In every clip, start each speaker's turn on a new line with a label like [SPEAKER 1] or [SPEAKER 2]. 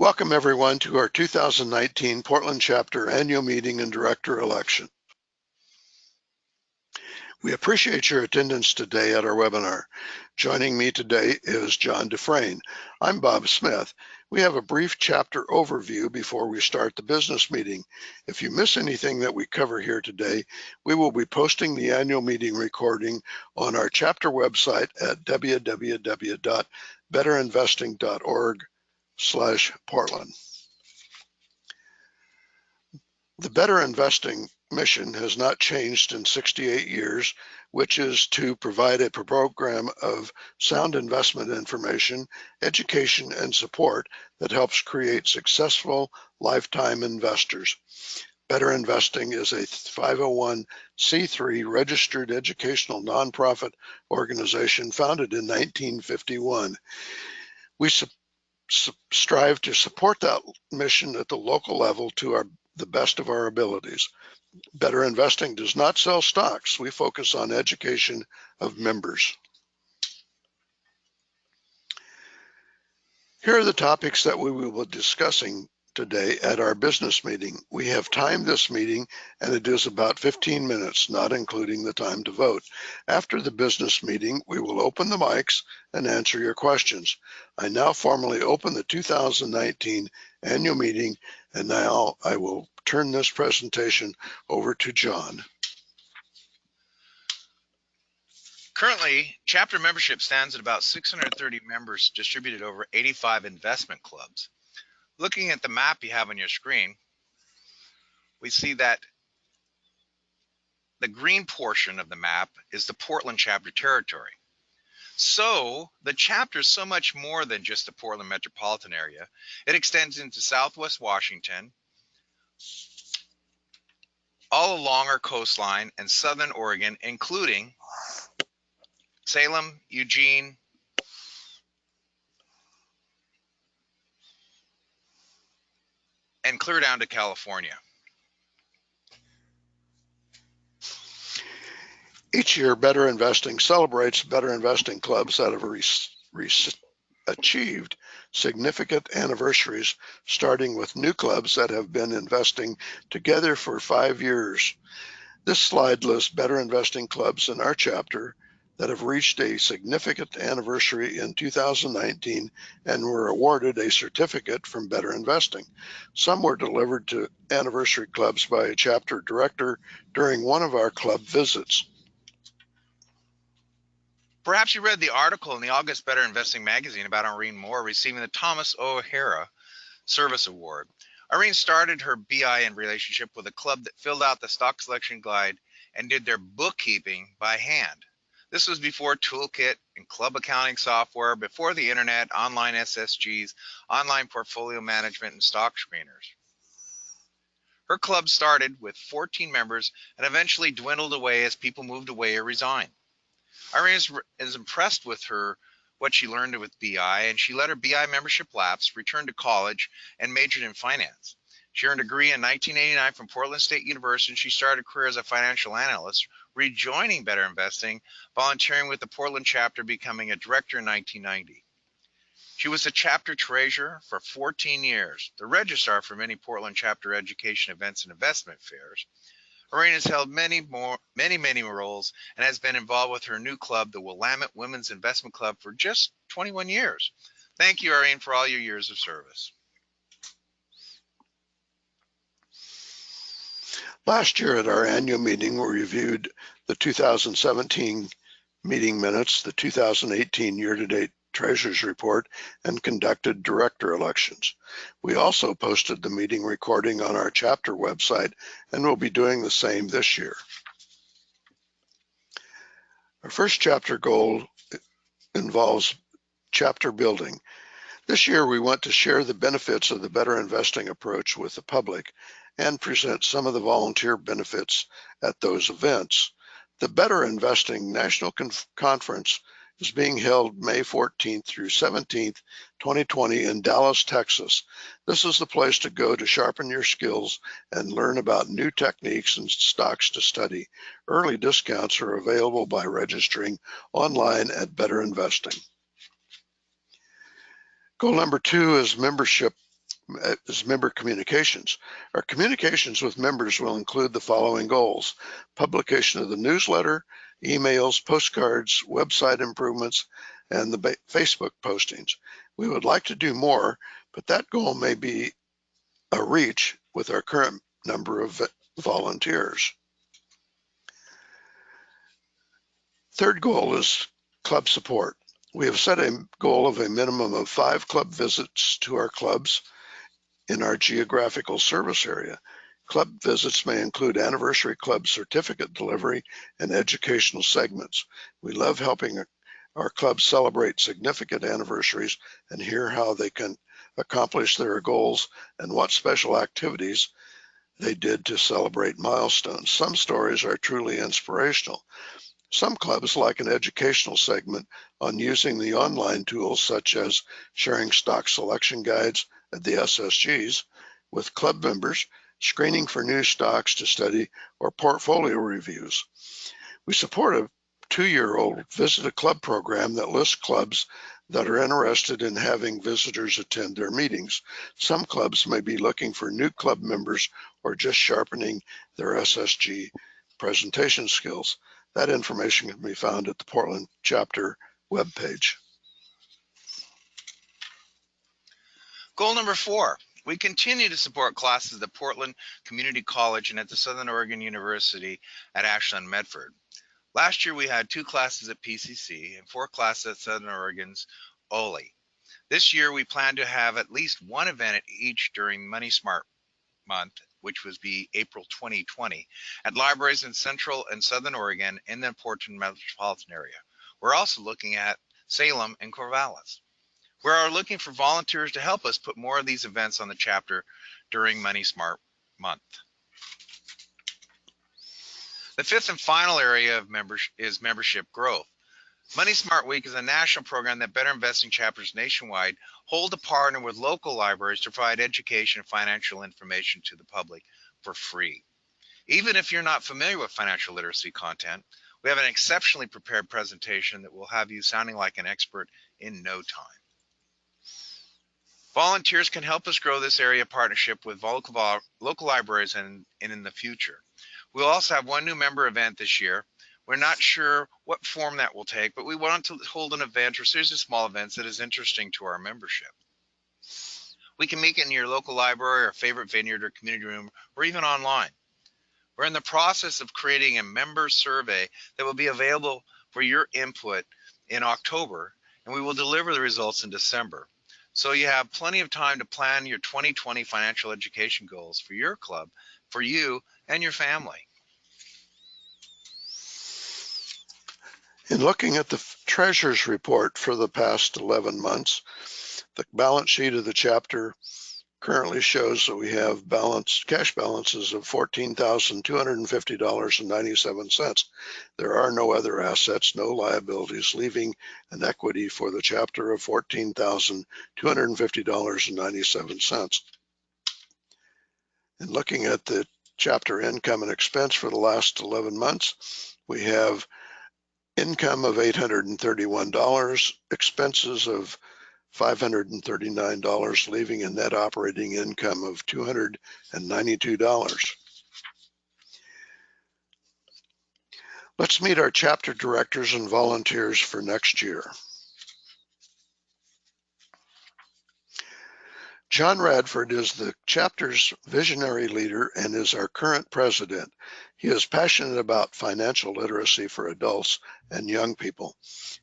[SPEAKER 1] Welcome everyone to our 2019 Portland Chapter Annual Meeting and Director Election. We appreciate your attendance today at our webinar. Joining me today is John Dufresne. I'm Bob Smith. We have a brief chapter overview before we start the business meeting. If you miss anything that we cover here today, we will be posting the annual meeting recording on our chapter website at www.betterinvesting.org/Portland. The Better Investing mission has not changed in 68 years, which is to provide a program of sound investment information, education, and support that helps create successful lifetime investors. Better Investing is a 501c3 registered educational nonprofit organization founded in 1951. We strive to support that mission at the local level to the best of our abilities. Better Investing does not sell stocks. We focus on education of members. Here are the topics that we will be discussing today at our business meeting. We have timed this meeting and it is about 15 minutes, not including the time to vote. After the business meeting, we will open the mics and answer your questions. I now formally open the 2019 annual meeting, and now I will turn this presentation over to John.
[SPEAKER 2] Currently, chapter membership stands at about 630 members distributed over 85 investment clubs. Looking at the map you have on your screen, we see that the green portion of the map is the Portland chapter territory. So the chapter is so much more than just the Portland metropolitan area. It extends into Southwest Washington, all along our coastline, and Southern Oregon, including Salem, Eugene, and clear down to California.
[SPEAKER 1] Each year, Better Investing celebrates Better Investing clubs that have achieved significant anniversaries, starting with new clubs that have been investing together for 5 years. This slide lists Better Investing clubs in our chapter that have reached a significant anniversary in 2019 and were awarded a certificate from Better Investing. Some were delivered to anniversary clubs by a chapter director during one of our club visits.
[SPEAKER 2] Perhaps you read the article in the August Better Investing magazine about Irene Moore receiving the Thomas O'Hara Service Award. Irene started her BI relationship with a club that filled out the stock selection guide and did their bookkeeping by hand. This was before Toolkit and club accounting software, before the internet, online SSGs, online portfolio management, and stock screeners. Her club started with 14 members and eventually dwindled away as people moved away or resigned. Irene is impressed with what she learned with BI, and she let her BI membership lapse, returned to college, and majored in finance. She earned a degree in 1989 from Portland State University, and she started a career as a financial analyst, rejoining Better Investing, volunteering with the Portland chapter, becoming a director in 1990. She was the chapter treasurer for 14 years, the registrar for many Portland chapter education events and investment fairs. Irene has held many roles and has been involved with her new club, the Willamette Women's Investment Club, for just 21 years. Thank you, Irene, for all your years of service.
[SPEAKER 1] Last year at our annual meeting, we reviewed the 2017 meeting minutes, the 2018 year-to-date Treasurer's Report, and conducted director elections. We also posted the meeting recording on our chapter website and will be doing the same this year. Our first chapter goal involves chapter building. This year we want to share the benefits of the Better Investing approach with the public and present some of the volunteer benefits at those events. The Better Investing National Conference is being held May 14th through 17th, 2020 in Dallas, Texas. This is the place to go to sharpen your skills and learn about new techniques and stocks to study. Early discounts are available by registering online at Better Investing. Goal number 2 is membership is member communications. Our communications with members will include the following goals: publication of the newsletter, emails, postcards, website improvements, and the Facebook postings. We would like to do more, but that goal may be a reach with our current number of volunteers. Third goal is club support. We have set a goal of a minimum of 5 club visits to our clubs in our geographical service area. Club visits may include anniversary club certificate delivery and educational segments. We love helping our clubs celebrate significant anniversaries and hear how they can accomplish their goals and what special activities they did to celebrate milestones. Some stories are truly inspirational. Some clubs like an educational segment on using the online tools such as sharing stock selection guides at the SSGs with club members, screening for new stocks to study, or portfolio reviews. We support a 2-year-old Visit a Club program that lists clubs that are interested in having visitors attend their meetings. Some clubs may be looking for new club members or just sharpening their SSG presentation skills. That information can be found at the Portland chapter webpage.
[SPEAKER 2] Goal number 4, we continue to support classes at Portland Community College and at the Southern Oregon University at Ashland Medford. Last year we had 2 classes at PCC and 4 classes at Southern Oregon's OLE. This year we plan to have at least 1 event at each during Money Smart Month, which would be April 2020, at libraries in Central and Southern Oregon in the Portland metropolitan area. We're also looking at Salem and Corvallis. We are looking for volunteers to help us put more of these events on the chapter during Money Smart Month. The 5th and final area of is membership growth. Money Smart Week is a national program that Better Investing chapters nationwide hold to partner with local libraries to provide education and financial information to the public for free. Even if you're not familiar with financial literacy content, we have an exceptionally prepared presentation that will have you sounding like an expert in no time. Volunteers can help us grow this area partnership with local libraries and in the future. We'll also have 1 new member event this year. We're not sure what form that will take, but we want to hold an event or series of small events that is interesting to our membership. We can meet in your local library or favorite vineyard or community room or even online. We're in the process of creating a member survey that will be available for your input in October, and we will deliver the results in December. So you have plenty of time to plan your 2020 financial education goals for your club, for you and your family.
[SPEAKER 1] In looking at the treasurer's report for the past 11 months, the balance sheet of the chapter currently shows that we have cash balances of $14,250.97. There are no other assets, no liabilities, leaving an equity for the chapter of $14,250.97. And looking at the chapter income and expense for the last 11 months, we have income of $831, expenses of $539, leaving a net operating income of $292. Let's meet our chapter directors and volunteers for next year. John Radford is the chapter's visionary leader and is our current president. He is passionate about financial literacy for adults and young people.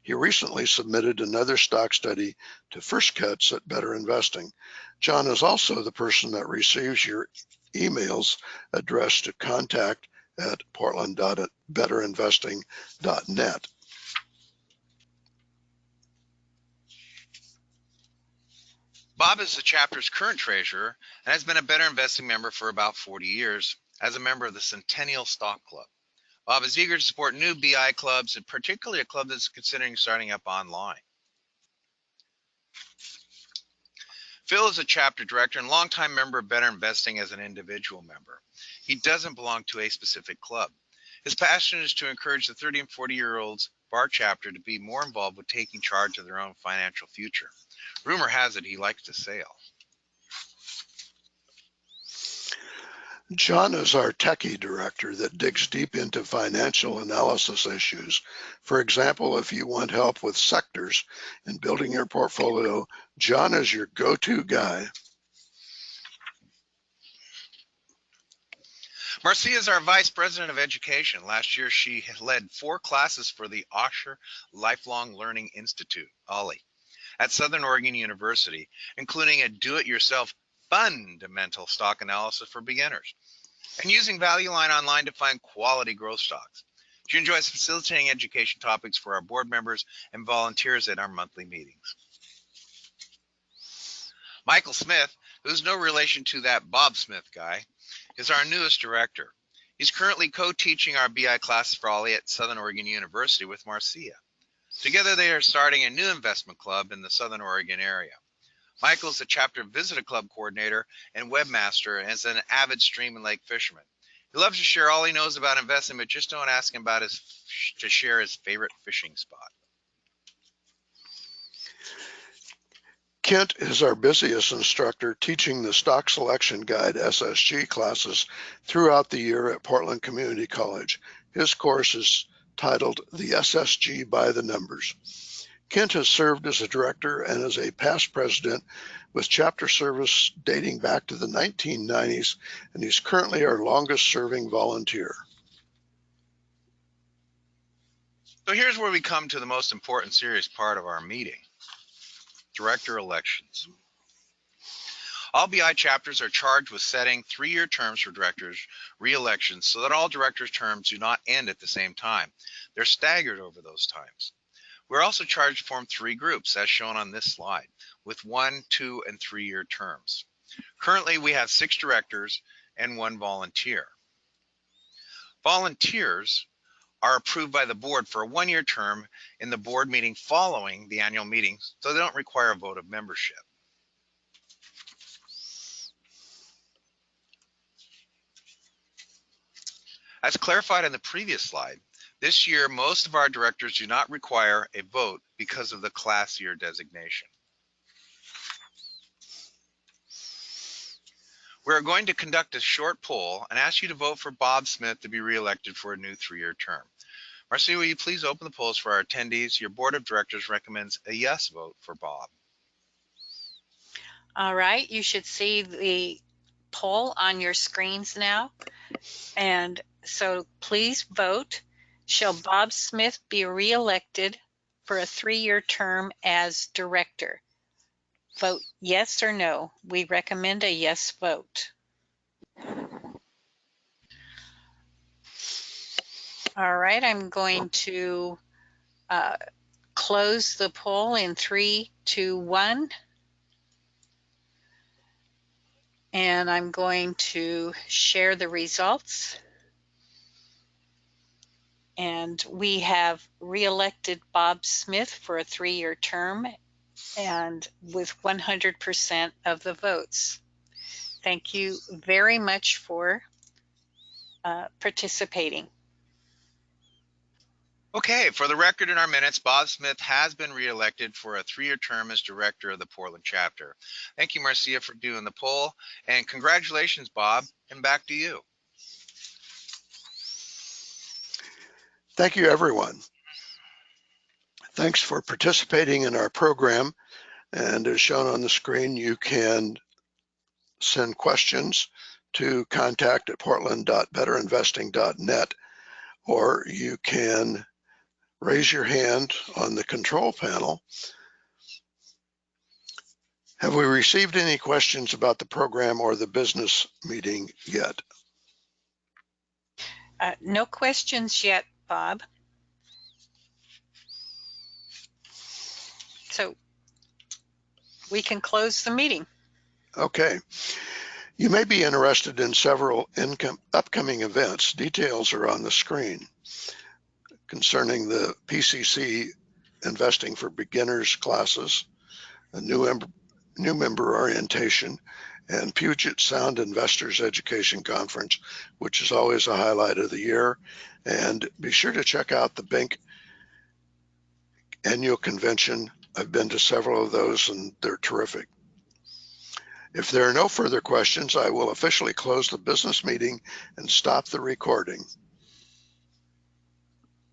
[SPEAKER 1] He recently submitted another stock study to First Cuts at Better Investing. John is also the person that receives your emails addressed to contact@portland.betterinvesting.net.
[SPEAKER 2] Bob is the chapter's current treasurer and has been a Better Investing member for about 40 years as a member of the Centennial Stock Club. Bob is eager to support new BI clubs, and particularly a club that's considering starting up online. Phil is a chapter director and longtime member of Better Investing as an individual member. He doesn't belong to a specific club. His passion is to encourage the 30 and 40-year-olds of our chapter to be more involved with taking charge of their own financial future. Rumor has it he likes to sail.
[SPEAKER 1] John is our techie director that digs deep into financial analysis issues. For example, if you want help with sectors in building your portfolio, John is your go-to guy.
[SPEAKER 2] Marcia is our Vice President of Education. Last year, she led 4 classes for the Osher Lifelong Learning Institute, OLLI, at Southern Oregon University, including a do-it-yourself fundamental stock analysis for beginners, and using Value Line Online to find quality growth stocks. She enjoys facilitating education topics for our board members and volunteers at our monthly meetings. Michael Smith, who's no relation to that Bob Smith guy, is our newest director. He's currently co-teaching our BI classes for OLLI at Southern Oregon University with Marcia. Together, they are starting a new investment club in the Southern Oregon area. Michael's the chapter visitor club coordinator and webmaster and is an avid stream and lake fisherman. He loves to share all he knows about investing, but just don't ask him to share his favorite fishing spot.
[SPEAKER 1] Kent is our busiest instructor, teaching the Stock Selection Guide SSG classes throughout the year at Portland Community College. His course is titled The SSG by the Numbers. Kent has served as a director and as a past president with chapter service dating back to the 1990s, and he's currently our longest serving volunteer.
[SPEAKER 2] So here's where we come to the most important serious part of our meeting: director elections. All BI chapters are charged with setting 3-year terms for directors' re-elections so that all directors' terms do not end at the same time. They're staggered over those times. We're also charged to form 3 groups, as shown on this slide, with 1, 2, and 3-year terms. Currently, we have 6 directors and 1 volunteer. Volunteers are approved by the board for a 1-year term in the board meeting following the annual meeting, so they don't require a vote of membership. As clarified in the previous slide, this year most of our directors do not require a vote because of the class year designation. We're going to conduct a short poll and ask you to vote for Bob Smith to be reelected for a new 3-year term. Marcia, will you please open the polls for our attendees? Your board of directors recommends a yes vote for Bob.
[SPEAKER 3] All right, you should see the poll on your screens now. And so please vote. Shall Bob Smith be reelected for a 3-year term as director? Vote yes or no. We recommend a yes vote. All right, I'm going to close the poll in 3, 2, 1. And I'm going to share the results. And we have reelected Bob Smith for a 3-year term and with 100% of the votes. Thank you very much for participating.
[SPEAKER 2] Okay, for the record in our minutes, Bob Smith has been reelected for a 3-year term as director of the Portland chapter. Thank you, Marcia, for doing the poll, and congratulations, Bob, and back to you.
[SPEAKER 1] Thank you, everyone. Thanks for participating in our program. And as shown on the screen, you can send questions to contact@portland.betterinvesting.net, or you can raise your hand on the control panel. Have we received any questions about the program or the business meeting yet?
[SPEAKER 3] No questions yet, Bob. So we can close the meeting.
[SPEAKER 1] Okay. You may be interested in several upcoming events. Details are on the screen concerning the PCC Investing for Beginners classes, a new member orientation, and Puget Sound Investors Education Conference, which is always a highlight of the year. And be sure to check out the BINC annual convention. I've been to several of those and they're terrific. If there are no further questions, I will officially close the business meeting and stop the recording.